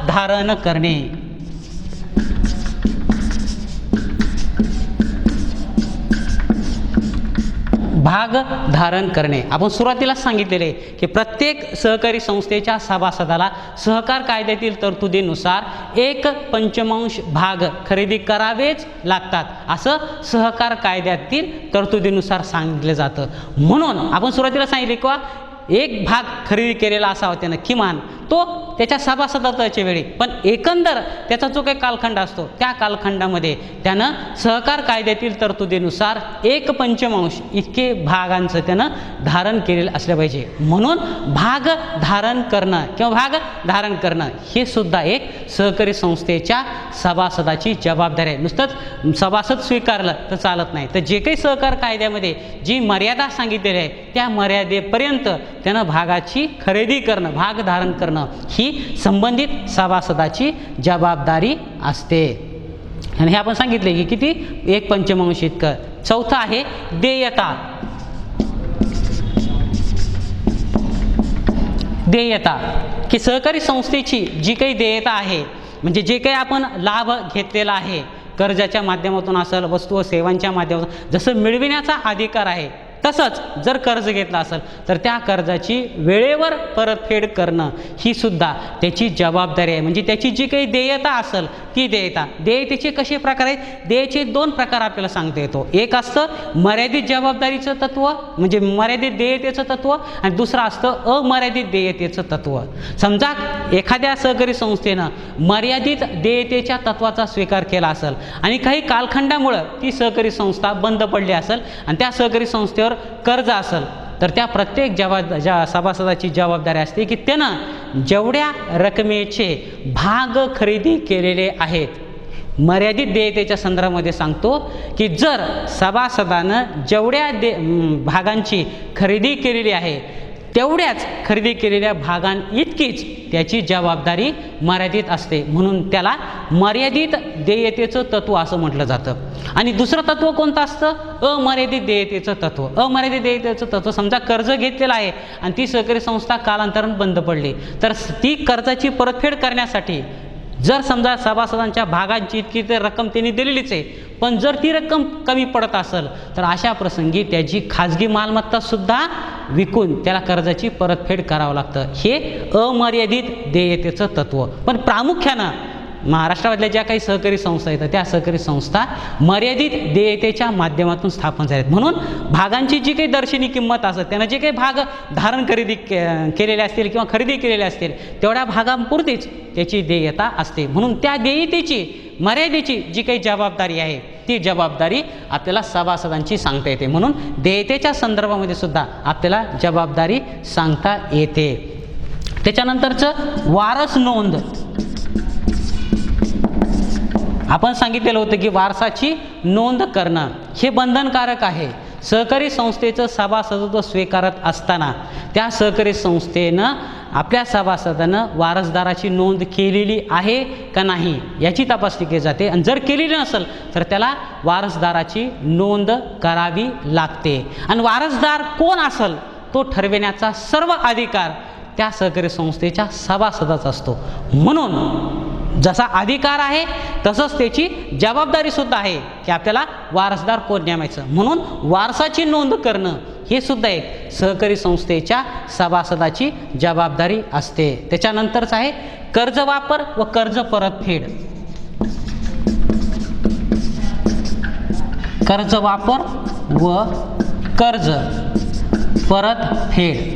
धारण करणे. भाग धारण करणे. आपण सुरुवातीला सांगितलेले की प्रत्येक सहकारी संस्थेच्या सभासदाला सहकार कायद्यातील तरतुदीनुसार 1/5 भाग खरेदी करावेच लागतात, असं सहकार कायद्यातील तरतुदीनुसार सांगितलं जातं. म्हणून आपण सुरुवातीला सांगितले किंवा एक भाग खरेदी केलेला असावा त्यानं किमान, तो त्याच्या सभासदाच्या वेळी. पण एकंदर त्याचा जो काही कालखंड असतो त्या कालखंडामध्ये त्यानं सहकार कायद्यातील तरतुदीनुसार 1/5 इतके भागांचं त्यानं धारण केलेलं असलं पाहिजे. म्हणून भाग धारण करणं किंवा भाग धारण करणं हे सुद्धा एक सहकारी संस्थेच्या सभासदाची जबाबदारी आहे. नुसतंच सभासद स्वीकारलं तर चालत नाही, तर जे काही सहकार कायद्यामध्ये जी मर्यादा सांगितलेली आहे त्या मर्यादेपर्यंत त्यानं भागाची खरेदी करणं, भाग धारण करणं ही संबंधित सभासदाची जबाबदारी असते. आणि हे आपण सांगितले की किती 1/5 इतकं. चौथा आहे देयता. देयता की सहकारी संस्थेची जी काही देयता आहे, म्हणजे जे काही आपण लाभ घेतलेला आहे कर्जाच्या माध्यमातून असेल, वस्तू व सेवांच्या माध्यमातून जसं मिळविण्याचा अधिकार आहे, तसंच जर कर्ज घेतला असेल तर त्या कर्जाची वेळेवर परतफेड करणं ही सुद्धा त्याची जबाबदारी आहे. म्हणजे त्याची जी काही देयता असेल ती देयतेचे कसे प्रकार आहेत, देयचे 2 प्रकार आपल्याला सांगता येतो. एक असतं मर्यादित जबाबदारीचं तत्व, म्हणजे मर्यादित देयतेचं तत्व, आणि दुसरं असतं अमर्यादित देयतेचं तत्व. समजा एखाद्या सहकारी संस्थेनं मर्यादित देयतेच्या तत्वाचा स्वीकार केला असेल आणि काही कालखंडामुळं ती सहकारी संस्था बंद पडली असेल आणि त्या सहकारी संस्थेवर कर्ज असेल, तर त्या प्रत्येक सभासदाची जबाबदारी असते की त्यानं जेवढ्या रकमेचे भाग खरेदी केलेले आहेत, मर्यादित देयतेच्या संदर्भामध्ये सांगतो की जर सभासदानं जेवढ्या भागांची खरेदी केलेली आहे तेवढ्याच खरेदी केलेल्या भागांइतकीच त्याची जबाबदारी मर्यादित असते. म्हणून त्याला मर्यादित देयतेचं तत्व असं म्हटलं जातं. आणि दुसरं तत्व कोणतं असतं, अमर्यादित देयतेचं तत्व. अमर्यादित देयतेचं तत्व, समजा कर्ज घेतलेलं आहे आणि ती सहकारी संस्था कालांतराने बंद पडली, तर ती कर्जाची परतफेड करण्यासाठी जर समजा सभासदांच्या भागांची इतकी तर रक्कम त्यांनी दिलेलीच आहे, पण जर ती रक्कम कमी पडत असेल तर अशा प्रसंगी त्याची खाजगी मालमत्ता सुद्धा विकून त्याला कर्जाची परतफेड करावं लागतं. हे अमर्यादित देयतेचं तत्व. पण प्रामुख्यानं महाराष्ट्रामधल्या ज्या काही सहकारी संस्था आहेत त्या सहकारी संस्था मर्यादित देयतेच्या माध्यमातून स्थापन झाल्यात. म्हणून भागांची जी काही दर्शनी किंमत असते, त्यांना जे काही भाग धारण केलेले असतील किंवा खरेदी केलेले असतील तेवढ्या भागांपुरतीच त्याची देयता असते. म्हणून त्या देयतेची मर्यादेची जी काही जबाबदारी आहे ती जबाबदारी आपल्याला सभासदांची सांगता येते. म्हणून देयतेच्या संदर्भामध्ये सुद्धा आपल्याला जबाबदारी सांगता येते. त्याच्यानंतरचं वारस नोंद. आपण सांगितलेलं होतं की वारसाची नोंद करणं हे बंधनकारक आहे. सहकारी संस्थेचं सभासदत्व स्वीकारत असताना त्या सहकारी संस्थेनं आपल्या सभासदानं वारसदाराची नोंद केलेली आहे का नाही याची तपासणी केली जाते. आणि जर केलेली नसेल तर त्याला वारसदाराची नोंद करावी लागते. आणि वारसदार कोण असेल तो ठरविण्याचा सर्व अधिकार त्या सहकारी संस्थेच्या सभासदाचा असतो. म्हणून जसा अधिकार आहे तसंच त्याची जबाबदारी सुद्धा आहे की आपल्याला वारसदार कोण नेमायचं. म्हणून वारसाची नोंद करणं हे सुद्धा एक सहकारी संस्थेच्या सभासदाची जबाबदारी असते. त्याच्यानंतरच आहे कर्ज वापर व कर्ज परतफेड. कर्ज वापर व कर्ज परतफेड.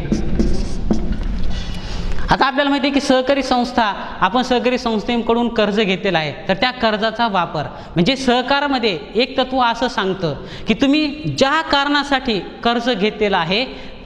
आता आपल्याला माहिती आहे की सहकारी संस्था, आपण सहकारी संस्थेकडून कर्ज घेतलेलं आहे, तर त्या कर्जाचा वापर म्हणजे सहकारामध्ये एक तत्व असं सांगतं की तुम्ही ज्या कारणासाठी कर्ज घेतलेलं आहे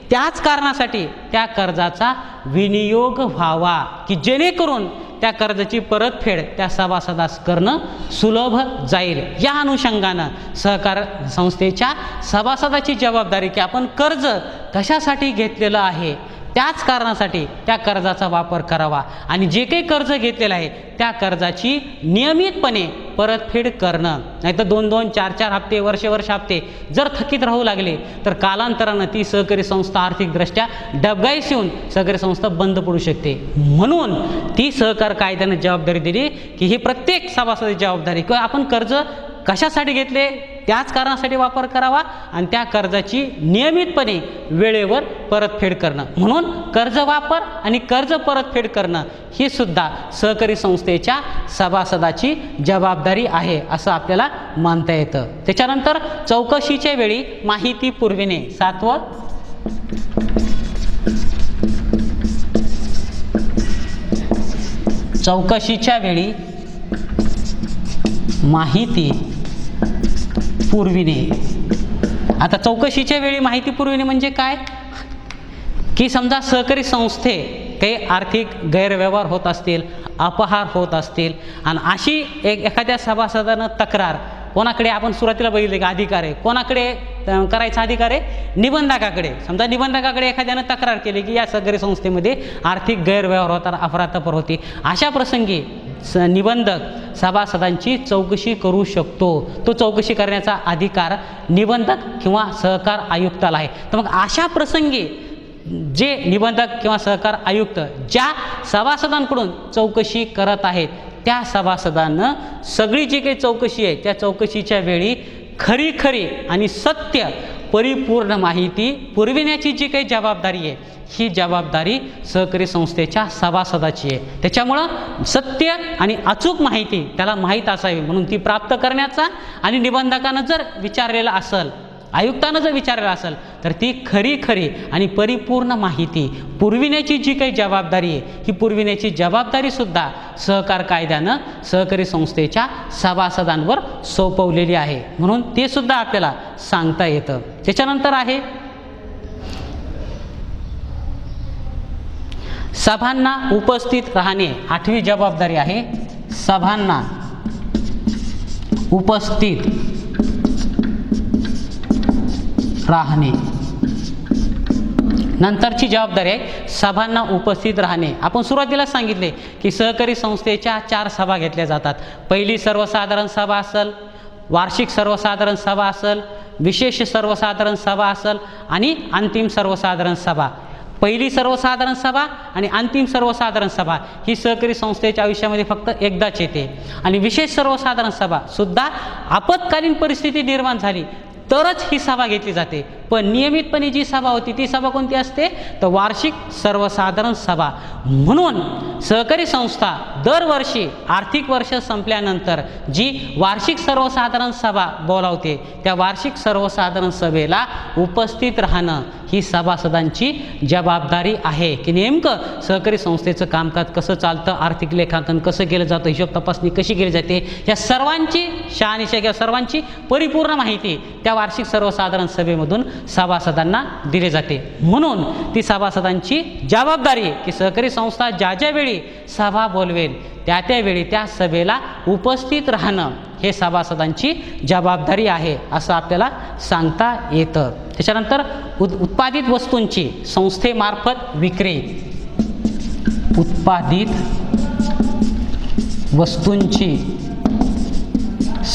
त्याच कारणासाठी त्या कर्जाचा विनियोग व्हावा की जेणेकरून त्या कर्जाची परतफेड त्या सभासदास करणं सुलभ जाईल. या अनुषंगानं सहकार संस्थेच्या सभासदाची जबाबदारी की आपण कर्ज कशासाठी घेतलेलं आहे त्याच कारणासाठी त्या कर्जाचा वापर करावा आणि जे काही कर्ज घेतलेलं आहे त्या कर्जाची नियमितपणे परतफेड करणं. नाहीतर 2-2, 4-4 हप्ते, वर्ष हप्ते जर थकीत राहू लागले तर कालांतरानं ती सहकारी संस्था आर्थिकदृष्ट्या डबघाईस येऊन सहकारी संस्था बंद पडू शकते. म्हणून ती सहकार कायद्याने जबाबदारी दिली की ही प्रत्येक सभासदाची जबाबदारी किंवा आपण कर्ज कशासाठी घेतले त्याच कारणासाठी वापर करावा आणि त्या कर्जाची नियमितपणे वेळेवर परतफेड करणं. म्हणून कर्ज वापर आणि कर्ज परतफेड करणं ही सुद्धा सहकारी संस्थेच्या सभासदाची जबाबदारी आहे असं आपल्याला मानता येतं. त्याच्यानंतर चौकशीच्या वेळी माहिती पुरविणे. 7वं, चौकशीच्या वेळी माहिती पुरविणे. आता चौकशीच्या वेळी माहिती पुरविणे म्हणजे काय की समजा सहकारी संस्थे काही आर्थिक गैरव्यवहार होत असतील, अपहार होत असतील आणि अशी एखाद्या सभासदानं तक्रार कोणाकडे, आपण सुरुवातीला बघितले की अधिकार आहे कोणाकडे करायचा अधिकार आहे, निबंधकाकडे. समजा निबंधकाकडे एखाद्यानं तक्रार केली की या सहकारी संस्थेमध्ये आर्थिक गैरव्यवहार होता, अफरातफर होती, अशा प्रसंगी निबंधक सभासदांची चौकशी करू शकतो. तो चौकशी करण्याचा अधिकार निबंधक किंवा सहकार आयुक्ताला आहे. तर मग अशा प्रसंगी जे निबंधक किंवा सहकार आयुक्त ज्या सभासदांकडून चौकशी करत आहेत त्या सभासदांना सगळी जी काही चौकशी आहे त्या चौकशीच्या वेळी खरी आणि सत्य परिपूर्ण माहिती पुरविण्याची जी काही जबाबदारी आहे ही जबाबदारी सहकारी संस्थेच्या सभासदाची आहे. त्याच्यामुळं सत्य आणि अचूक माहिती त्याला माहीत असावी म्हणून ती प्राप्त करण्याचा आणि निबंधकानं जर विचारलेलं असेल, आयुक्तानं जर विचारलेलं असेल तर ती खरी आणि परिपूर्ण माहिती पुरविण्याची जी काही जबाबदारी आहे ही पुरविण्याची जबाबदारीसुद्धा सहकार कायद्यानं सहकारी संस्थेच्या सभासदांवर सोपवलेली आहे. म्हणून ते सुद्धा आपल्याला सांगता येतं. त्याच्यानंतर आहे सभांना उपस्थित राहणे. 8वी जबाबदारी आहे सभांना उपस्थित राहणे. नंतरची जबाबदारी आहे सभांना उपस्थित राहणे. आपण सुरुवातीला सांगितले की सहकारी संस्थेच्या 4 सभा घेतल्या जातात. पहिली सर्वसाधारण सभा असेल, वार्षिक सर्वसाधारण सभा असेल, विशेष सर्वसाधारण सभा असेल आणि अंतिम सर्वसाधारण सभा. पहिली सर्वसाधारण सभा आणि अंतिम सर्वसाधारण सभा ही सहकारी संस्थेच्या आयुष्यामध्ये फक्त एकदाच येते आणि विशेष सर्वसाधारण सभा सुद्धा आपत्कालीन परिस्थिती निर्माण झाली तरच ही सभा घेतली जाते. पण नियमितपणे जी सभा होती ती सभा कोणती असते तर वार्षिक सर्वसाधारण सभा. म्हणून सहकारी संस्था दरवर्षी आर्थिक वर्ष संपल्यानंतर जी वार्षिक सर्वसाधारण सभा बोलावते त्या वार्षिक सर्वसाधारण सभेला उपस्थित राहणं ही सभासदांची जबाबदारी आहे की नेमकं सहकारी संस्थेचं कामकाज कसं चालतं, आर्थिक लेखांकन कसं केलं जातं, हिशोब तपासणी कशी केली जाते, या सर्वांची शहानिशा किंवा सर्वांची परिपूर्ण माहिती त्या वार्षिक सर्वसाधारण सभेमधून सभासदांना दिले जाते. म्हणून ती सभासदांची जबाबदारी आहे की सहकारी संस्था ज्या वेळी सभा बोलवेल त्या वेळी त्या सभेला उपस्थित राहणं हे सभासदांची जबाबदारी आहे असं आपल्याला सांगता येतं. त्याच्यानंतर उत्पादित वस्तूंची संस्थेमार्फत विक्री. उत्पादित वस्तूंची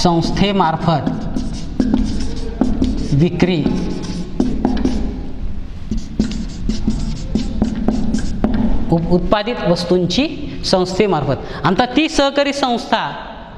संस्थेमार्फत विक्री. उत्पादित वस्तूंची संस्थेमार्फत. आता ती सहकारी संस्था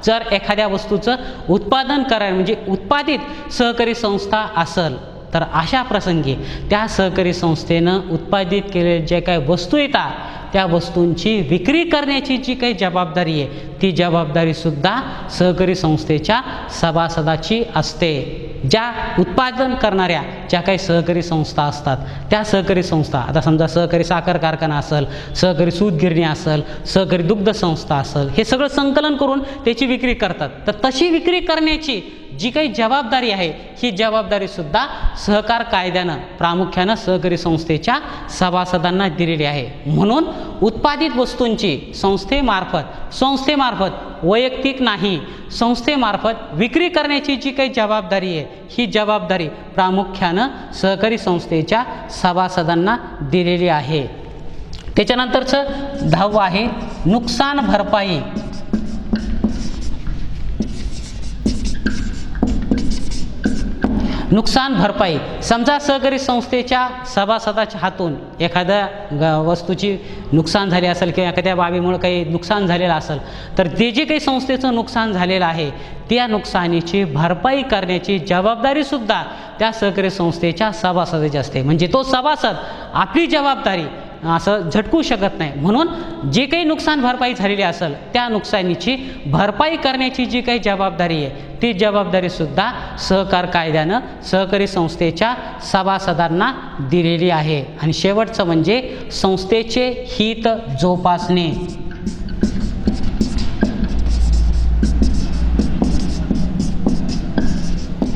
जर एखाद्या वस्तूचं उत्पादन करायला म्हणजे उत्पादित सहकारी संस्था असेल तर अशा प्रसंगी त्या सहकारी संस्थेनं उत्पादित केलेल्या ज्या काही वस्तू येतात त्या वस्तूंची विक्री करण्याची जी काही जबाबदारी आहे ती जबाबदारीसुद्धा सहकारी संस्थेच्या सभासदाची असते. ज्या उत्पादन करणाऱ्या ज्या काही सहकारी संस्था असतात त्या सहकारी संस्था, आता समजा सहकारी साखर कारखाना असेल, सहकारी सूतगिरणी असेल, सहकारी दुग्ध संस्था असेल, हे सगळं संकलन करून त्याची विक्री करतात. तर तशी विक्री करण्याची जी काही जबाबदारी आहे ही जबाबदारीसुद्धा सहकार कायद्यानं प्रामुख्यानं सहकारी संस्थेच्या सभासदांना दिलेली आहे. म्हणून उत्पादित वस्तूंची संस्थेमार्फत वैयक्तिक नाही संस्थेमार्फत विक्री करण्याची जी काही जबाबदारी आहे ही जबाबदारी प्रामुख्यानं सहकारी संस्थेच्या सभासदांना दिलेली आहे. त्याच्यानंतरचं 10वं आहे नुकसान भरपाई. नुकसान भरपाई. समजा सहकारी संस्थेच्या सभासदाच्या हातून एखाद्या वस्तूची नुकसान झाली असेल किंवा एखाद्या बाबीमुळे काही नुकसान झालेलं असेल, तर ते जे काही संस्थेचं नुकसान झालेलं आहे त्या नुकसानीची भरपाई करण्याची जबाबदारीसुद्धा त्या सहकारी संस्थेच्या सभासदाची असते. म्हणजे तो सभासद आपली जबाबदारी असं झटकू शकत नाही. म्हणून जे काही नुकसान भरपाई झालेली असेल त्या नुकसानीची भरपाई करण्याची जी काही जबाबदारी आहे ती जबाबदारीसुद्धा सहकार कायद्यानं सहकारी संस्थेच्या सभासदांना दिलेली आहे. आणि शेवटचं म्हणजे संस्थेचे हित जोपासणे.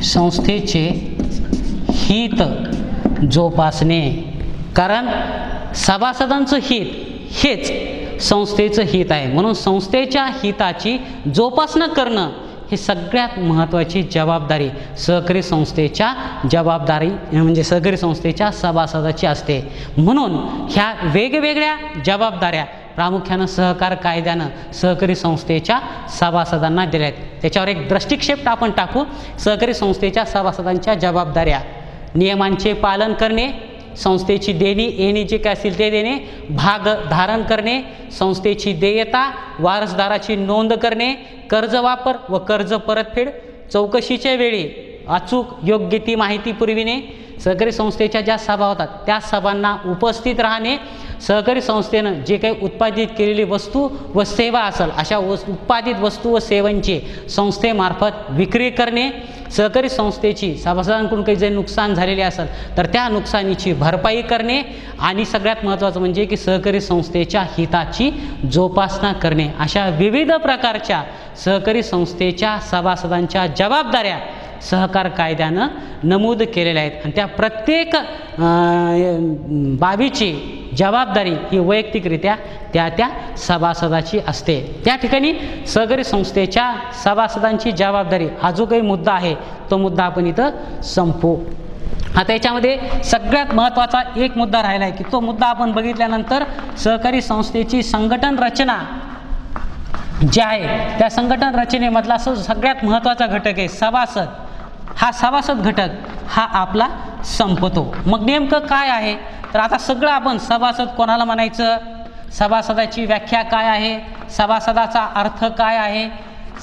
संस्थेचे हित जोपासणे. कारण सभासदांचं हित हेच संस्थेचं हित आहे. म्हणून संस्थेच्या हिताची जोपासना करणं ही सगळ्यात महत्त्वाची जबाबदारी सहकारी संस्थेच्या म्हणजे सहकारी संस्थेच्या सभासदाची असते. म्हणून ह्या वेगवेगळ्या जबाबदाऱ्या प्रामुख्यानं सहकार कायद्यानं सहकारी संस्थेच्या सभासदांना दिल्या आहेत. त्याच्यावर एक दृष्टिक्षेप आपण टाकू. सहकारी संस्थेच्या सभासदांच्या जबाबदाऱ्या: नियमांचे पालन करणे, संस्थेची देणी येणी जे काय असतील ते देणे, भाग धारण करणे, संस्थेची देयता, वारसदाराची नोंद करणे, कर्ज वापर व कर्ज परतफेड, चौकशीच्या वेळी अचूक योग्य ती माहिती पुरविणे, सहकारी संस्थेच्या ज्या सभा होतात त्या सभांना उपस्थित राहणे, सहकारी संस्थेनं जे काही उत्पादित केलेली वस्तू व सेवा असेल अशा उत्पादित वस्तू व सेवांची संस्थेमार्फत विक्री करणे, सहकारी संस्थेची सभासदांकडून काही जे नुकसान झालेले असेल तर त्या नुकसानीची भरपाई करणे आणि सगळ्यात महत्त्वाचं म्हणजे की सहकारी संस्थेच्या हिताची जोपासना करणे. अशा विविध प्रकारच्या सहकारी संस्थेच्या सभासदांच्या जबाबदाऱ्या सहकार कायद्यानं नमूद केलेल्या आहेत. आणि त्या प्रत्येक बाबीची जबाबदारी ही वैयक्तिकरित्या त्या सभासदाची असते. त्या ठिकाणी सहकारी संस्थेच्या सभासदांची जबाबदारी हा जो काही मुद्दा आहे तो मुद्दा आपण इथं संपवू. आता याच्यामध्ये सगळ्यात महत्त्वाचा एक मुद्दा राहिला आहे की तो मुद्दा आपण बघितल्यानंतर सहकारी संस्थेची संघटन रचना जी आहे त्या संघटन रचनेमधला सगळ्यात महत्त्वाचा घटक आहे सभासद. हा सभासद घटक हा आपला संपतो. मग नेमकं काय आहे तर आता सगळं आपण सभासद कोणाला म्हणायचं, सभासदाची व्याख्या काय आहे, सभासदाचा अर्थ काय आहे,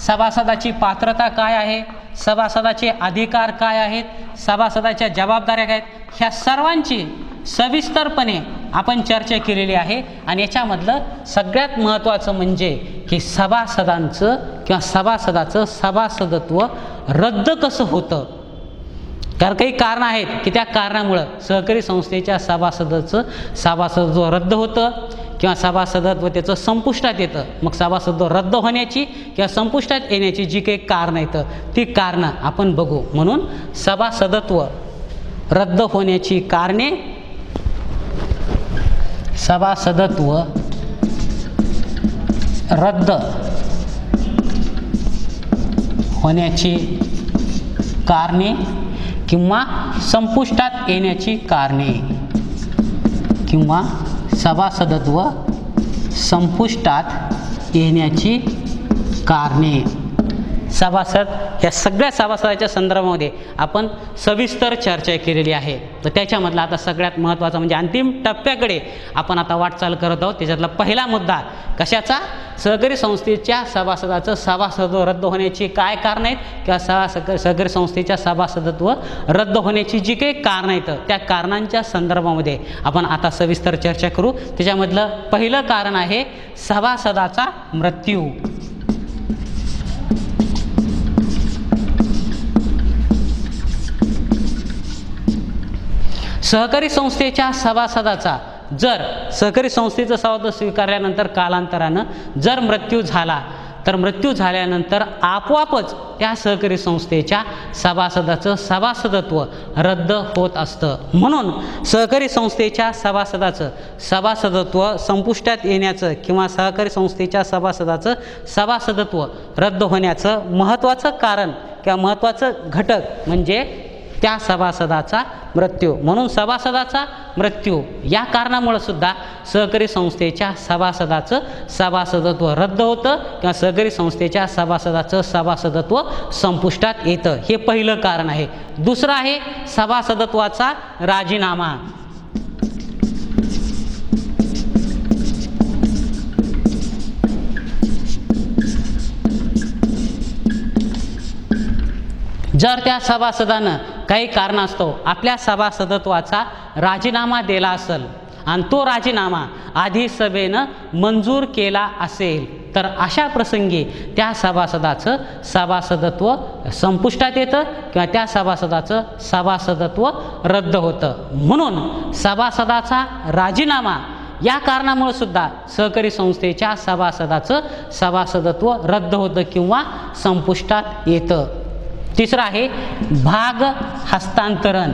सभासदाची पात्रता काय आहे, सभासदाचे अधिकार काय आहेत, सभासदाच्या जबाबदाऱ्या काय आहेत, ह्या सर्वांची सविस्तरपणे आपण चर्चा केलेली आहे. आणि याच्यामधलं सगळ्यात महत्त्वाचं म्हणजे की सभासदांचं किंवा सभासदाचं सभासदत्व रद्द कसं होतं. कारण काही कारणं आहेत की त्या कारणामुळं सहकारी संस्थेच्या सभासदत्व रद्द होतं किंवा सभासदत्व त्याचं संपुष्टात येतं. मग सभासदत्व रद्द होण्याची किंवा संपुष्टात येण्याची जी काही कारणं आहेत ती कारणं आपण बघू. म्हणून सभासदत्व रद्द होण्याची कारणे, सभासदत्व रद्द होण्याची कारणे किंवा संपुष्टात येण्याची कारणे किंवा सभासदत्व संपुष्टात येण्याची कारणे. सभासद या सगळ्या सभासदाच्या संदर्भामध्ये आपण सविस्तर चर्चा केलेली आहे. तर त्याच्यामधला आता सगळ्यात महत्त्वाचा म्हणजे अंतिम टप्प्याकडे आपण आता वाटचाल करत आहोत. त्याच्यातला पहिला मुद्दा कशाचा, सहकारी संस्थेच्या सभासदाचं सभासदत्व रद्द होण्याची काय कारणं आहेत किंवा सहकारी संस्थेच्या सभासदत्व रद्द होण्याची जी काही कारणं आहेत त्या कारणांच्या संदर्भामध्ये आपण आता सविस्तर चर्चा करू. त्याच्यामधलं पहिलं कारण आहे सभासदाचा मृत्यू. सहकारी संस्थेच्या सभासदाचा जर सहकारी संस्थेचं सभासद स्वीकारल्यानंतर कालांतरानं जर मृत्यू झाला तर मृत्यू झाल्यानंतर आपोआपच त्या सहकारी संस्थेच्या सभासदाचं सभासदत्व रद्द होत असतं. म्हणून सहकारी संस्थेच्या सभासदाचं सभासदत्व संपुष्टात येण्याचं किंवा सहकारी संस्थेच्या सभासदाचं सभासदत्व रद्द होण्याचं महत्त्वाचं कारण किंवा महत्त्वाचं घटक म्हणजे त्या सभासदाचा मृत्यू. म्हणून सभासदाचा मृत्यू या कारणामुळे सुद्धा सहकारी संस्थेच्या सभासदाचं सभासदत्व रद्द होतं किंवा सहकारी संस्थेच्या सभासदाचं सभासदत्व संपुष्टात येतं. हे पहिलं कारण आहे. दुसरं आहे सभासदत्वाचा राजीनामा. जर त्या सभासदानं काही कारणास्तव आपल्या सभासदत्वाचा राजीनामा दिला असेल आणि तो राजीनामा आधी सभेनं मंजूर केला असेल तर अशा प्रसंगी त्या सभासदाचं सभासदत्व संपुष्टात येतं किंवा त्या सभासदाचं सभासदत्व रद्द होतं. म्हणून सभासदाचा राजीनामा या कारणामुळे सुद्धा सहकारी संस्थेच्या सभासदाचं सभासदत्व रद्द होतं किंवा संपुष्टात येतं. तिसरं आहे भाग हस्तांतरण.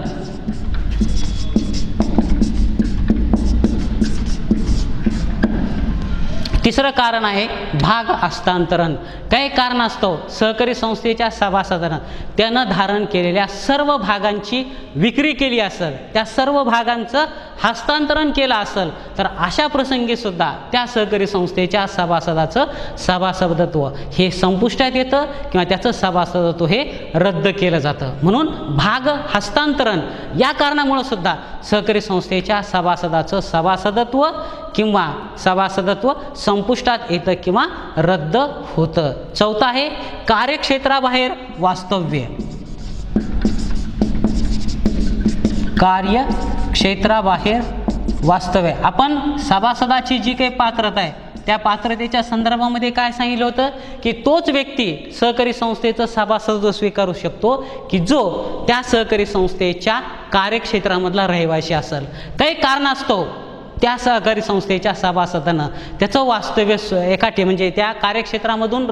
तिसरं कारण आहे भाग हस्तांतरण. काही कारणास्तव सहकारी संस्थेच्या सभासदानं त्यानं धारण केलेल्या सर्व भागांची विक्री केली असेल, त्या सर्व भागांचं हस्तांतरण केलं असेल तर अशा प्रसंगी सुद्धा त्या सहकारी संस्थेच्या सभासदाचं सभासदत्व हे संपुष्टात येतं किंवा त्याचं सभासदत्व हे रद्द केलं जातं. म्हणून भाग हस्तांतरण या कारणामुळे सुद्धा सहकारी संस्थेच्या सभासदाचं सभासदत्व किंवा सभासदत्व संपुष्टात येतं किंवा रद्द होतं. चौथा आहे कार्यक्षेत्राबाहेर वास्तव्य. कार्यक्षेत्राबाहेर वास्तव्य. आपण सभासदाची जी काही पात्रता आहे त्या पात्रतेच्या संदर्भामध्ये काय सांगितलं होतं की तोच व्यक्ती सहकारी संस्थेचं सभासदत्व स्वीकारू शकतो की जो त्या सहकारी संस्थेच्या कार्यक्षेत्रामधला रहिवासी असेल. काही कारणास्तव त्या सहकारी संस्थेच्या सभासदानं त्याचं वास्तव्य म्हणजे त्या कार्यक्षेत्रामधून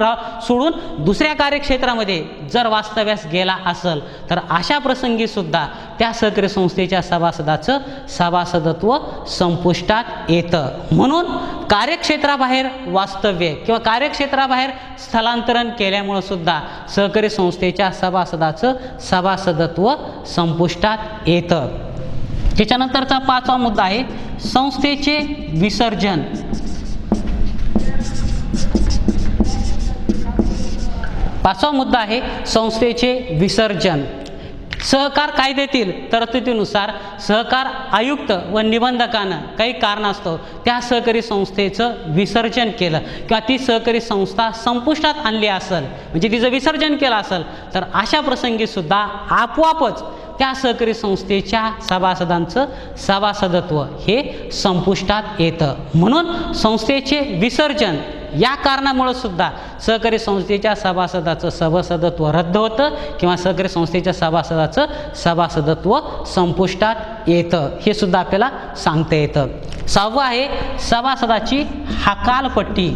सोडून दुसऱ्या कार्यक्षेत्रामध्ये जर वास्तव्यास गेला असेल तर अशा प्रसंगी सुद्धा त्या सहकारी संस्थेच्या सभासदाचं सभासदत्व संपुष्टात येतं. म्हणून कार्यक्षेत्राबाहेर वास्तव्य किंवा कार्यक्षेत्राबाहेर स्थलांतरण केल्यामुळे सुद्धा सहकारी संस्थेच्या सभासदाचं सभासदत्व संपुष्टात येतं. त्याच्यानंतरचा पाचवा मुद्दा आहे संस्थेचे विसर्जन. पाचवा मुद्दा आहे संस्थेचे विसर्जन. सहकार कायद्यातील तरतुदीनुसार सहकार आयुक्त व निबंधकानं काही कारणास्तव त्या सहकारी संस्थेचं विसर्जन केलं किंवा ती सहकारी संस्था संपुष्टात आणली असेल म्हणजे तिचं विसर्जन केलं असेल तर अशा प्रसंगी सुद्धा आपोआपच त्या सहकारी संस्थेच्या सभासदांचं सभासदत्व हे संपुष्टात येतं. म्हणून संस्थेचे विसर्जन या कारणामुळे सुद्धा सहकारी संस्थेच्या सभासदाचं सभासदत्व रद्द होतं किंवा सहकारी संस्थेच्या सभासदाचं सभासदत्व संपुष्टात येतं. हे सुद्धा आपल्याला सांगता येतं. सहावं आहे सभासदाची हकालपट्टी.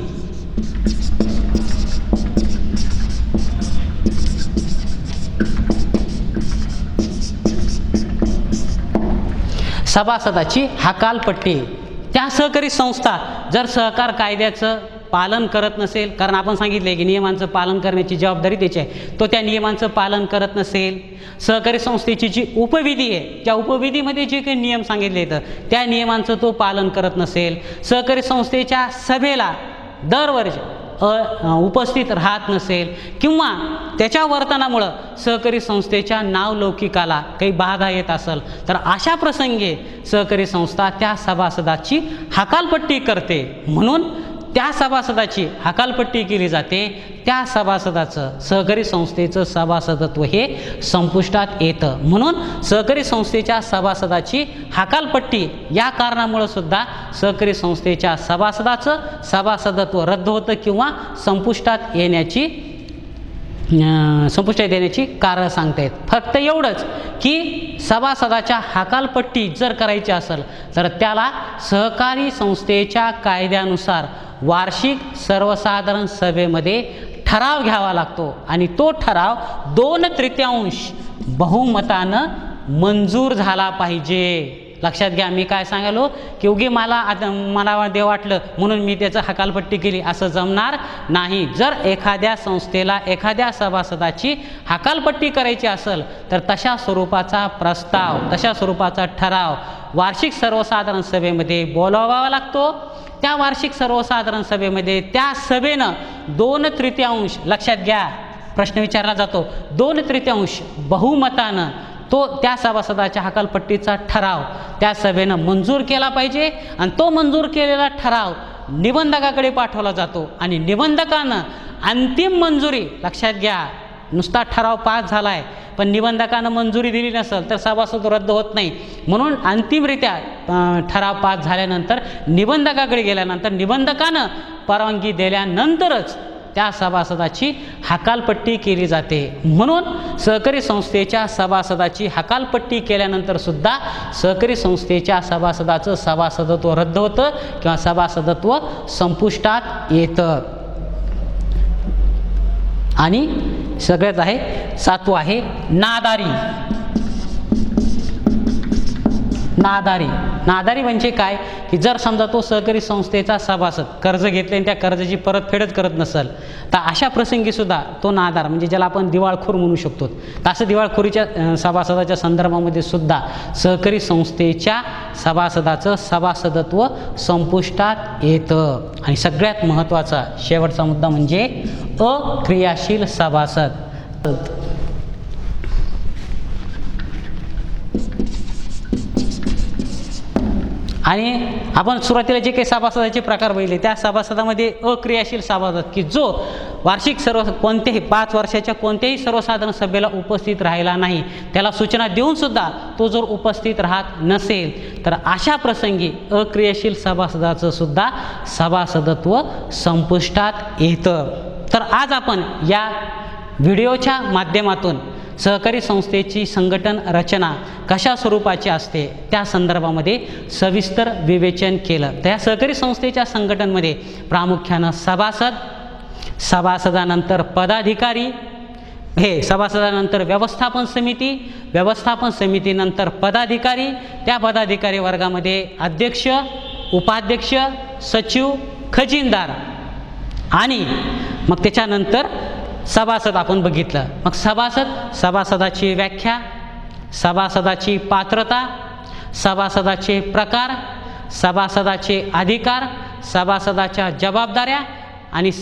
सभासदाची हकालपट्टी. त्या सहकारी संस्था जर सहकार कायद्याचं पालन करत नसेल, कारण आपण सांगितले की नियमांचं पालन करण्याची जबाबदारी त्याची आहे, तो त्या नियमांचं पालन करत नसेल, सहकारी संस्थेची जी उपविधी आहे त्या उपविधीमध्ये जे काही नियम सांगितले आहेत त्या नियमांचं तो पालन करत नसेल, सहकारी संस्थेच्या सभेला दरवर्षी उपस्थित राहत नसेल किंवा त्याच्या वर्तनामुळं सहकारी संस्थेच्या नावलौकिकाला काही बाधा येत असेल तर अशा प्रसंगी सहकारी संस्था त्या सभासदाची हकालपट्टी करते. म्हणून त्या सभासदाची हकालपट्टी केली जाते. त्या सभासदाचं सहकारी संस्थेचं सभासदत्व हे संपुष्टात येतं. म्हणून सहकारी संस्थेच्या सभासदाची हकालपट्टी या कारणामुळे सुद्धा सहकारी संस्थेच्या सभासदाचं सभासदत्व रद्द होतं किंवा संपुष्टात येण्याची कारण सांगता येत. फक्त एवढंच की सभासदाच्या हकालपट्टी जर करायची असेल तर त्याला सहकारी संस्थेच्या कायद्यानुसार वार्षिक सर्वसाधारण सभेमध्ये ठराव घ्यावा लागतो आणि तो ठराव 2/3 बहुमतानं मंजूर झाला पाहिजे. लक्षात घ्या, मी काय सांगालो की उगी मला देव वाटलं म्हणून मी त्याचं हकालपट्टी केली, असं जमणार नाही. जर एखाद्या संस्थेला एखाद्या सभासदाची हकालपट्टी करायची असेल तर तशा स्वरूपाचा प्रस्ताव, तशा स्वरूपाचा ठराव वार्षिक सर्वसाधारण सभेमध्ये बोलावावा लागतो. त्या वार्षिक सर्वसाधारण सभेमध्ये त्या सभेनं 2/3 लक्षात घ्या, प्रश्न विचारला जातो, 2/3 बहुमतानं तो त्या सभासदाच्या हकालपट्टीचा ठराव त्या सभेनं मंजूर केला पाहिजे आणि तो मंजूर केलेला ठराव निबंधकाकडे पाठवला जातो आणि निबंधकानं अंतिम मंजुरी, लक्षात घ्या, नुसता ठराव पास झाला आहे पण निबंधकानं मंजुरी दिली नसेल तर सभासद रद्द होत नाही. म्हणून अंतिमरित्या ठराव पास झाल्यानंतर निबंधकाकडे गेल्यानंतर निबंधकानं परवानगी दिल्यानंतरच त्या सभासदाची हकालपट्टी केली जाते. म्हणून सहकारी संस्थेच्या सभासदाची हकालपट्टी केल्यानंतर सुद्धा सहकारी संस्थेच्या सभासदाचं सभासदत्व रद्द होतं किंवा सभासदत्व संपुष्टात येतं. आणि सगळ्यात आहे 7वं आहे नादारी. नादारी म्हणजे काय की जर समजा तो सहकारी संस्थेचा सभासद कर्ज घेतले आणि त्या कर्जाची परतफेडच करत नसेल तर अशा प्रसंगी सुद्धा तो नादार, म्हणजे ज्याला आपण दिवाळखोर म्हणू शकतो, तसं दिवाळखोरीच्या सभासदाच्या संदर्भामध्ये सुद्धा सहकारी संस्थेच्या सभासदाचं सभासदत्व संपुष्टात येतं. आणि सगळ्यात महत्त्वाचा शेवटचा मुद्दा म्हणजे अक्रियाशील सभासद. आणि आपण सुरुवातीला जे काही सभासदाचे प्रकार बघितले त्या सभासदामध्ये अक्रियाशील सभासद की जो वार्षिक कोणत्याही 5 वर्षाच्या कोणत्याही सर्वसाधारण सभेला उपस्थित राहिला नाही, त्याला सूचना देऊन सुद्धा तो जर उपस्थित राहत नसेल तर अशा प्रसंगी अक्रियाशील सभासदाचं सुद्धा सभासदत्व संपुष्टात येतं. तर आज आपण या व्हिडिओच्या माध्यमातून सहकारी संस्थेची संघटन रचना कशा स्वरूपाची असते त्या संदर्भामध्ये सविस्तर विवेचन केलं. त्या सहकारी संस्थेच्या संघटनमध्ये प्रामुख्यानं सभासदानंतर पदाधिकारी, सभासदानंतर व्यवस्थापन समितीनंतर पदाधिकारी, त्या पदाधिकारी वर्गामध्ये अध्यक्ष, उपाध्यक्ष, सचिव, खजिनदार आणि मग त्याच्यानंतर सभासद आपण बघितलं. मग सभासदाची व्याख्या, सभासदाची पात्रता, सभासदाचे प्रकार, सभासदाचे अधिकार, सभासदाच्या जबाबदाऱ्या आणि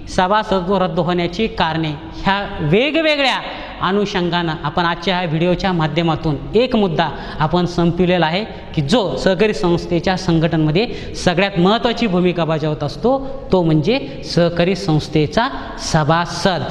सभासदत्व रद्द होण्याची कारणे, ह्या वेगवेगळ्या अनुषंगानं आपण आजच्या ह्या व्हिडिओच्या माध्यमातून एक मुद्दा आपण संपविलेला आहे की जो सहकारी संस्थेच्या संघटनेमध्ये सगळ्यात महत्त्वाची भूमिका बजावत असतो, तो म्हणजे सहकारी संस्थेचा सभासद.